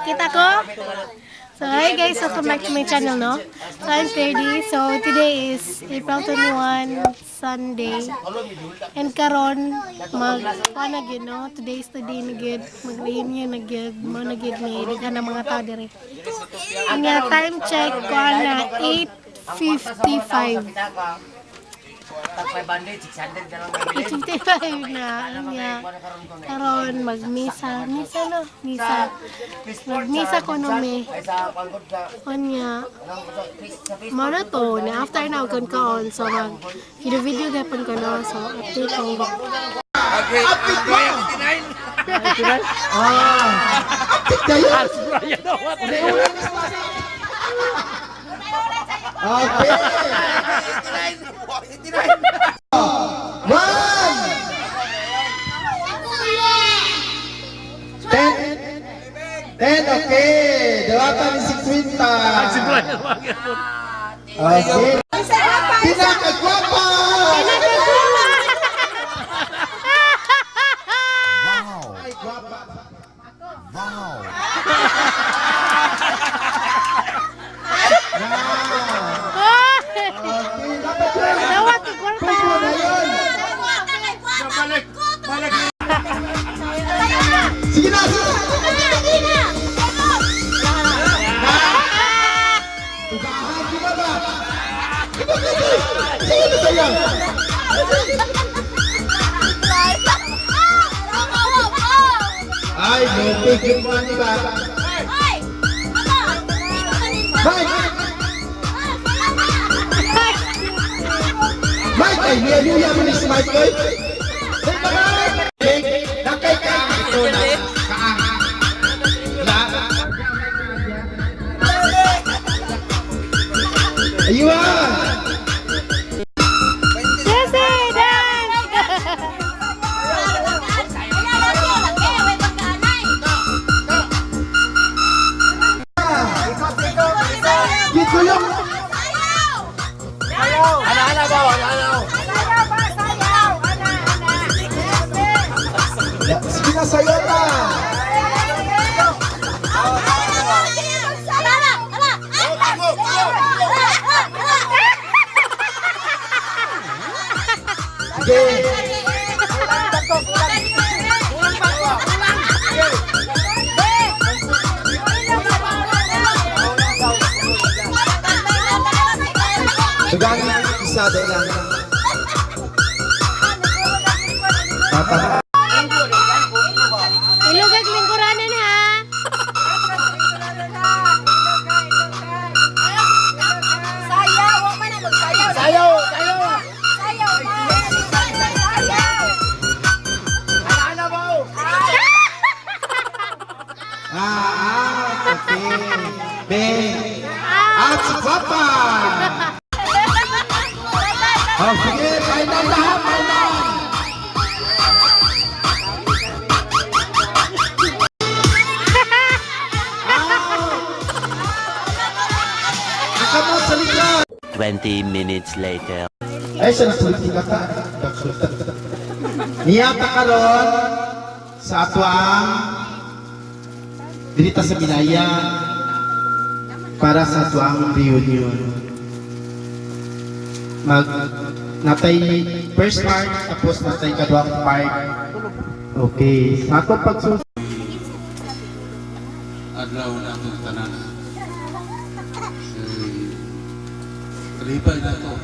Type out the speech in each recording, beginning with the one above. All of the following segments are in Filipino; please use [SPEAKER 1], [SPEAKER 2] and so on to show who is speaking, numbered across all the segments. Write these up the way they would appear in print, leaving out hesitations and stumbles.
[SPEAKER 1] Kita ko? So, hi guys, welcome back to my channel, no? So, I'm Ferdy. So, today is April 21, Sunday. And karon na gyud, no? Today is the day na gyud. Mag-reunion na gyud. Mo na gyud ni daghan ng mga tao diri. Nga time check ko na 8:55. 8:55 na. Nga karon magmisa. Magmisa ko no me. Onya. Mara to na after na kon kaon so mag video gapon ko no so update ko.
[SPEAKER 2] Okay, update 59.
[SPEAKER 3] Update kayo. Okay. 10, okay. Dewatan ni 50. Okay. Pinakagwapa! Wow. Ay, gwapa. Wow. Sige na! Tugahan, di ba ba? Sige na sayang! Ay, no pig yung mga di ba? Mike! Mike! Ay, niya mo ni si Mike, oy! Nakay ka! Ito na! Ayun!
[SPEAKER 1] Jesse, dance!
[SPEAKER 3] Dito yung...
[SPEAKER 2] Ana ba?
[SPEAKER 3] Sige na sa'yo na! Sige! Tugahan isa dahil lang. Papa.
[SPEAKER 1] Ilugag lingkuranan ha.
[SPEAKER 2] Sayaw! Ana ba?
[SPEAKER 3] Okay. Ben. At si Papa. Oh, sige. Final lahat. Final. Nakamot sa likod.
[SPEAKER 4] 20 minutes later.
[SPEAKER 3] Ay, siya nasulit ka ka. Niyata ka ron sa atuang dinita sa Binaya para sa atuang reunion. Natay first part, tapos natay kaduang part. Okay. Sa atong pagsusunod.
[SPEAKER 5] Adlaw na itong tanan. Kalipay na ito.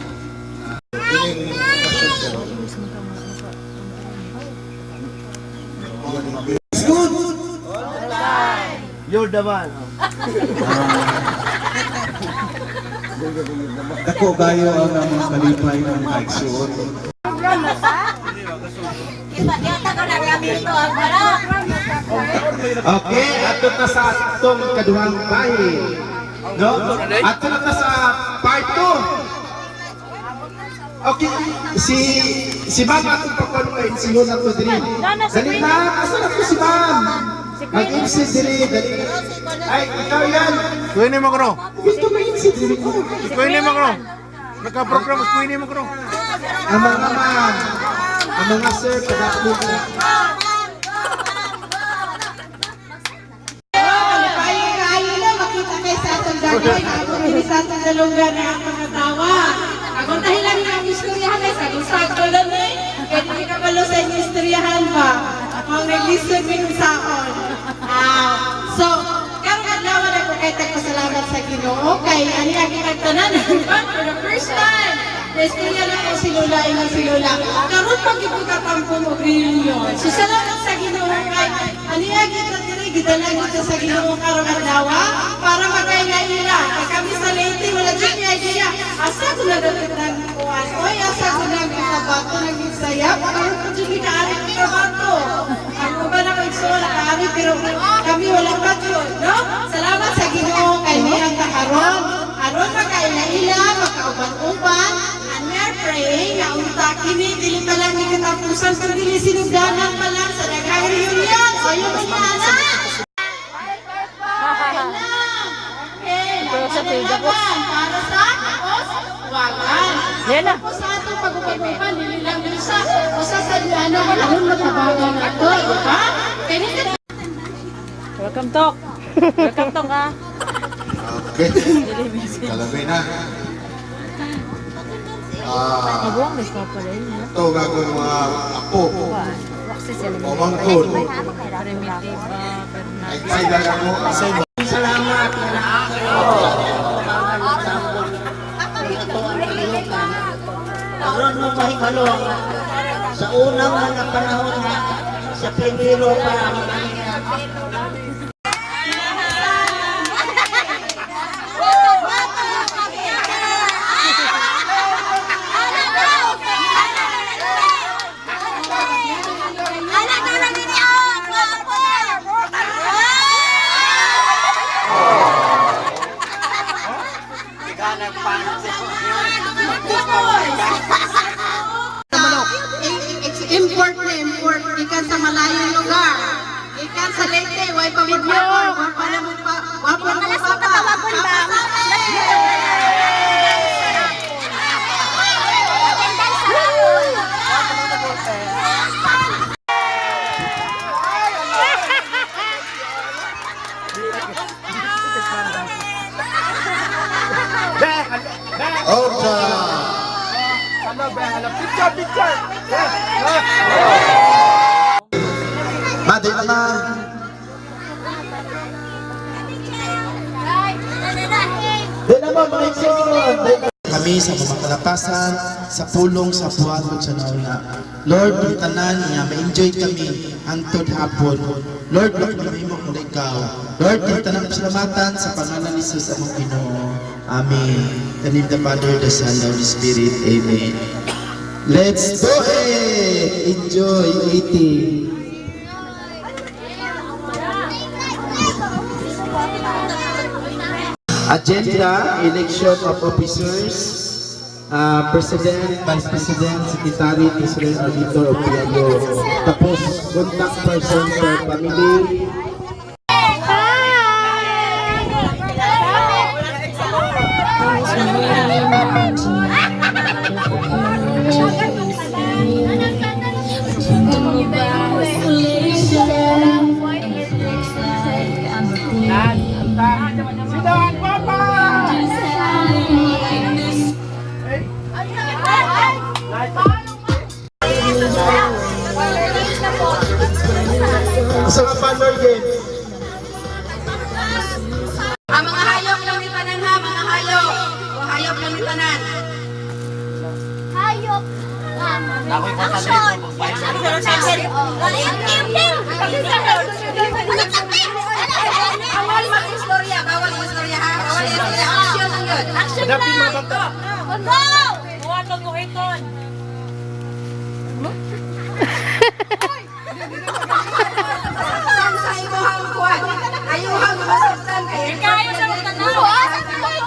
[SPEAKER 2] You're the man.
[SPEAKER 5] Dako gayo ang among kalipay ng nagsuot.
[SPEAKER 3] Okay, ato na sa atong kaduhang bahin. No? Ato na sa part 2. Okay, si Ma'am atong pagkaluin, si Yun ato diri. Dali na, asa na po si Ma'am? Mag-insit diri, dali. Ay, ikaw yan.
[SPEAKER 2] Kuwini mo ko.
[SPEAKER 3] Gusto ma-insit diri ko.
[SPEAKER 2] Kuwini mo ko. Naka-program kuwini mo ko.
[SPEAKER 3] Ang mga ma'am, ang mga sir, pag-upload na.
[SPEAKER 6] Ay, ako din sa lugar na ang mga tawa. Ako dahilan nga ang istoryahan ay sakto lang eh. Kaya hindi ka malo sa inyong istoryahan ba? Ako ang nag-listen minun sa akon. So, karong adlaw na ko kay tagpasalamat sa Ginoo kay ani ang ginagtanan for the first time. Istorya na ko si Lola, inang si Lola. Karon pag-iputatang mo reunion. So, salamat sa Ginoo kay ani ang gidala kita sa Ginoo karong adlaw para magkaila-ila. Kay kami sa Leyte wala jud ni idea. Asa ko na dapat kuan. Oy, asa ko na sa bato nang gisayap. Karon ko jud kaari sa bato. Ako ba na ko isola kaari pero kami wala pa jud, no? Salamat sa Ginoo kay niyang karon. Aron magkaila-ila, magkauban-uban. And we are praying na unta kini dili pa lang ni katapusan pero dili sinugdanan pa lang sa daghang reunion. Ayo mo ana.
[SPEAKER 7] Pero sa tiga ko.
[SPEAKER 6] Para sa wagan.
[SPEAKER 7] Yan na.
[SPEAKER 6] Ako sa atong pag-upagupan, nililang yun sa sa ano, alam matabagan na ito, ha?
[SPEAKER 7] Welcome talk. Welcome talk ha.
[SPEAKER 2] Okay. Kalabay na.
[SPEAKER 7] Mabuang na pa rin.
[SPEAKER 2] Ito gagawin mga apo.
[SPEAKER 7] Waxis yan.
[SPEAKER 2] Pamangkon.
[SPEAKER 7] Primitiva,
[SPEAKER 2] Ay, kailan ako.
[SPEAKER 8] Salamat na ako. Karon mo mahibalo sa unang mga panahon na sa primero pa ang
[SPEAKER 6] Import na import, ikan sa malayong lugar. Ikan sa Leyte, way pa magbakor, wapala mo pa, wapala mo pa pa.
[SPEAKER 3] Oja! Madi naman! Di naman mga ikson! Kami sa mga kalapasan, sa pulong, sa buwan, sa nauna. Lord, ng tanan niya, ma-enjoy kami hangtod hapon. Lord, Lord, mahimok mo na ikaw. Lord, ng tanan pasalamatan sa pangalan ni Jesus among Ginoo. Amen. In the name of the Father, the Son, the Holy Spirit. Amen. Let's go ahead! Enjoy eating! Agenda, election of officers, President, Vice President, Secretary, President, Auditor of PIO. Tapos, contact person for family. Asa nga pa, Lord James?
[SPEAKER 6] Ang mga hayop lang ni tanan ha, mga hayop. Hayop lang ni tanan.
[SPEAKER 9] Hayop. Action!
[SPEAKER 6] Bawal mag-istorya, bawal mag-istorya ha. Bawal mag-istorya. Action lang yun.
[SPEAKER 9] Action lang! Go!
[SPEAKER 7] Buwan mo iton.
[SPEAKER 6] Saan sa imuhang kuwan? Ayuhang masaktan kayo.
[SPEAKER 7] Kayo sa mga tanaw.
[SPEAKER 6] Wait!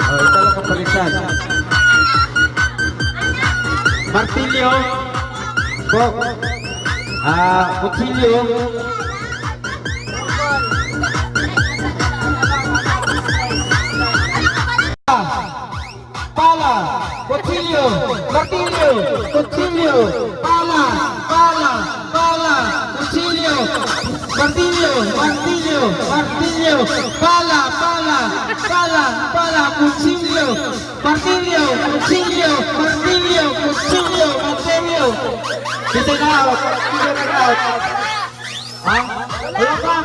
[SPEAKER 3] Ito lang kapalitan. Martilyo. Po. Kutsilyo. Martilyo, kutsilyo, pala, pala, pala, kutsilyo, martilyo, martilyo, martilyo, pala, pala, pala, pala, kutsilyo, martilyo, kutsilyo, martilyo, kutsilyo, martilyo. Kita na out, kita na out. Ha? Wala pa?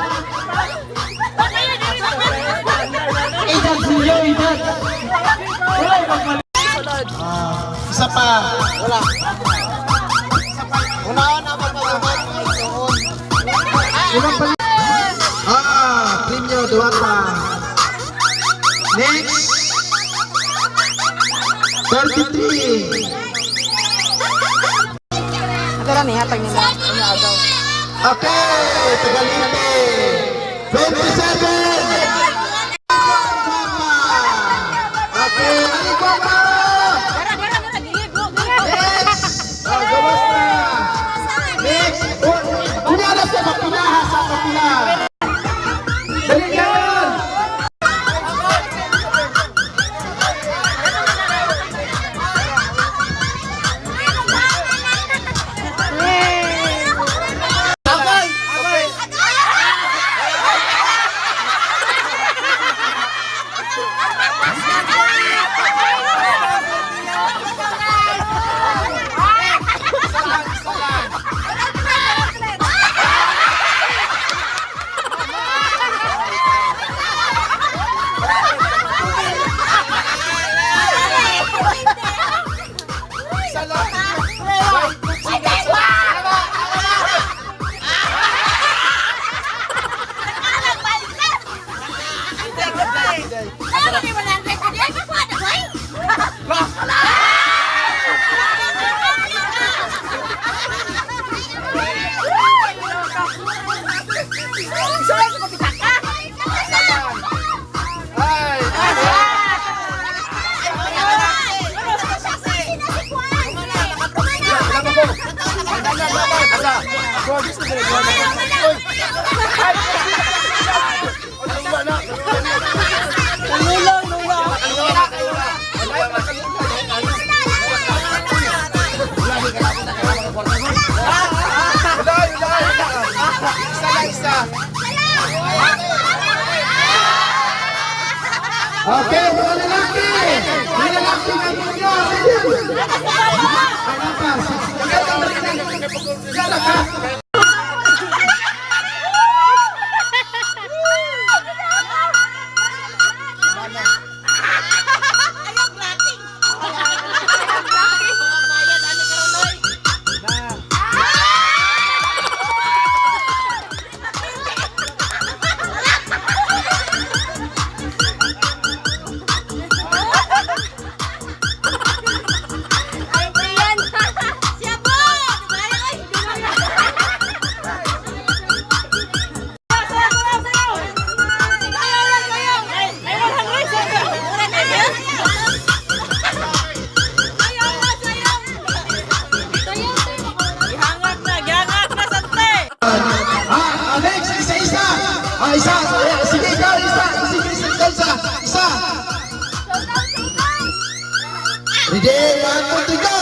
[SPEAKER 3] Idan silyo, idan. Wala ibang isa pa. Wala. Unahan ako pagkakas ng isuon. Unang pa. Premio Duwata. Next. 33.
[SPEAKER 7] Ito lang eh, hatag nila. Inaagaw.
[SPEAKER 3] Okay, Tagalite. 27. Okay, Aligoma. Next! Unyala sa Mapilaha sa Mapilaha! Dali yan! Okay, mga lalaki! Mga lalaki na ninyo! Isa! Sige, ikaw! Isa! Sige, isa! Ready? 1, 2, 3, go!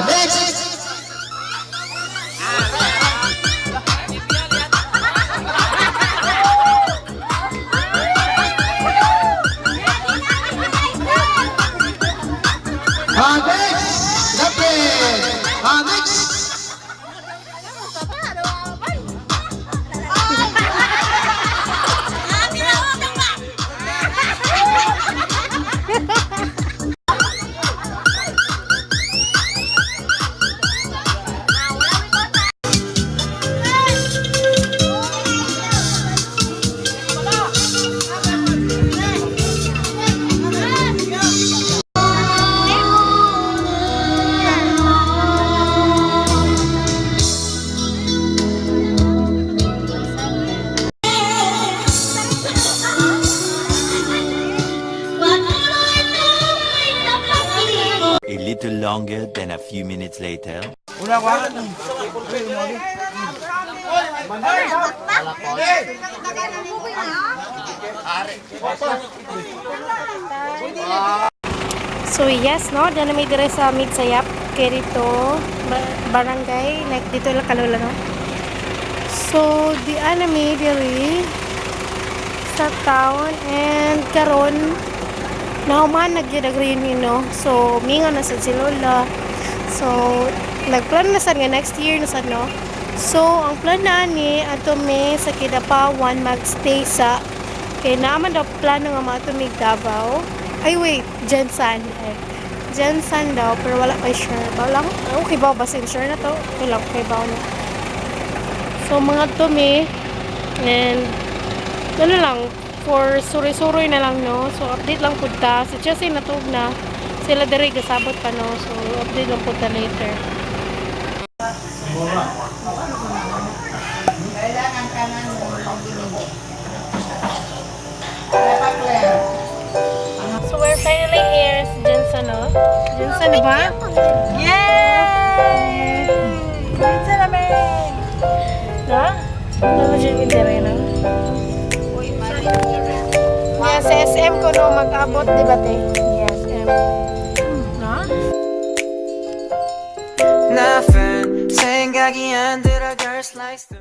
[SPEAKER 3] Next!
[SPEAKER 4] A little longer than a few minutes later.
[SPEAKER 3] Una,
[SPEAKER 1] So yes, no, dyan na may dire sa Midsayap, kaya dito, barangay, like dito lang kalula, no. So, di na may dire sa town, and karon na human nag-reunion, no. So, minga na sad si Lola. So, nagplan na sad nga next year na sad, no. So, ang plan na ni ato may sa Kidapawan magstay sa kay naman daw plano nga matumig Davao. Ay wait, Jensan. Jensan daw pero wala pa sure. Wala okay ba basin sure na to? Wala okay ba na. So mga tumi and ano lang for suri-suri na lang, no. So update lang pud ta. Si Chelsea natug na. Sila diri gasabot pa, no. So update lang pud ta later.
[SPEAKER 8] Kailangan ka na ng pag-ibig.
[SPEAKER 1] So we're finally here sa Jensen, no? Jensen, di ba?
[SPEAKER 6] Yay! Pizza namin!
[SPEAKER 1] No? Ano dyan pizza rin, no? Yeah, sa SM ko, no, mag-abot, di ba, te? Yes, SM. No?
[SPEAKER 10] Nothing 생각이 안 들어 girls like